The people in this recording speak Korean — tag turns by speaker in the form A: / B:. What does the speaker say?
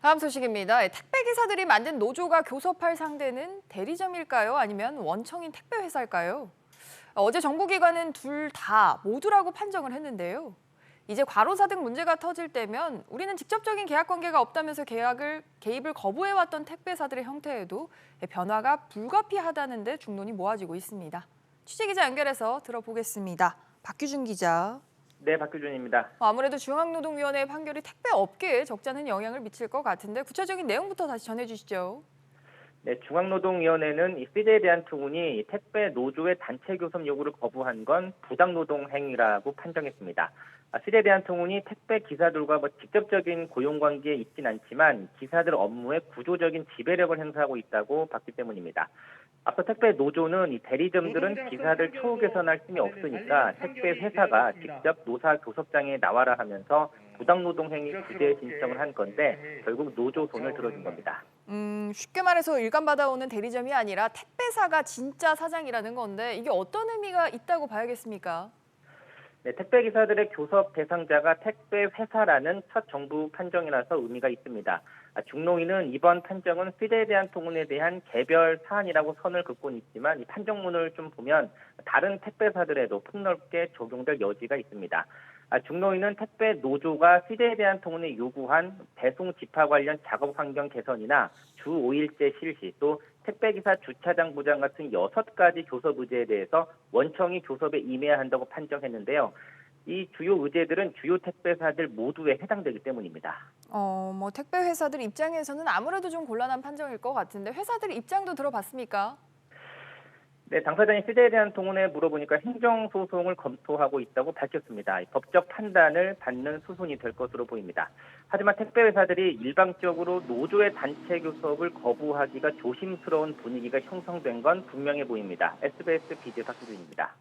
A: 다음 소식입니다. 택배 기사들이 만든 노조가 교섭할 상대는 대리점일까요? 아니면 원청인 택배 회사일까요? 어제 정부기관은 둘 다 모두라고 판정을 했는데요. 이제 과로사 등 문제가 터질 때면 우리는 직접적인 계약 관계가 없다면서 개입을 거부해왔던 택배사들의 형태에도 변화가 불가피하다는 데 중론이 모아지고 있습니다. 취재기자 연결해서 들어보겠습니다. 박규준 기자.
B: 네, 박규준입니다.
A: 아무래도 중앙노동위원회의 판결이 택배 업계에 적잖은 영향을 미칠 것 같은데 구체적인 내용부터 다시 전해주시죠.
B: 네, 중앙노동위원회는 이 CJ에 대한 투군이 택배 노조의 단체 교섭 요구를 거부한 건 부당노동 행위라고 판정했습니다. CJ에 대한 통운이 택배 기사들과 직접적인 고용관계에 있진 않지만 기사들 업무에 구조적인 지배력을 행사하고 있다고 봤기 때문입니다. 앞서 택배 노조는 이 대리점들은 기사들 처우 개선할 힘이 없으니까 택배 회사가 직접 노사 교섭장에 나와라 하면서 부당노동 행위 구제 신청을 한 건데 결국 노조 손을 들어준 겁니다.
A: 쉽게 말해서 일감받아오는 대리점이 아니라 택배사가 진짜 사장이라는 건데 이게 어떤 의미가 있다고 봐야겠습니까?
B: 네, 택배 기사들의 교섭 대상자가 택배 회사라는 첫 정부 판정이라서 의미가 있습니다. 중노위는 이번 판정은 CJ에 대한 통운에 대한 개별 사안이라고 선을 긋고는 있지만 이 판정문을 좀 보면 다른 택배사들에도 폭넓게 적용될 여지가 있습니다. 중노위는 택배 노조가 CJ에 대한 통운에 요구한 배송 집화 관련 작업 환경 개선이나 주 5일제 실시 또 택배기사 주차장 보장 같은 6가지 교섭 의제에 대해서 원청이 교섭에 임해야 한다고 판정했는데요. 이 주요 의제들은 주요 택배사들 모두에 해당되기 때문입니다.
A: 택배 회사들 입장에서는 아무래도 좀 곤란한 판정일 것 같은데 회사들 입장도 들어봤습니까?
B: 네, 당사자인 CJ에 대한 통운에 물어보니까 행정소송을 검토하고 있다고 밝혔습니다. 법적 판단을 받는 수순이 될 것으로 보입니다. 하지만 택배회사들이 일방적으로 노조의 단체 교섭을 거부하기가 조심스러운 분위기가 형성된 건 분명해 보입니다. SBS BJ 박규준입니다.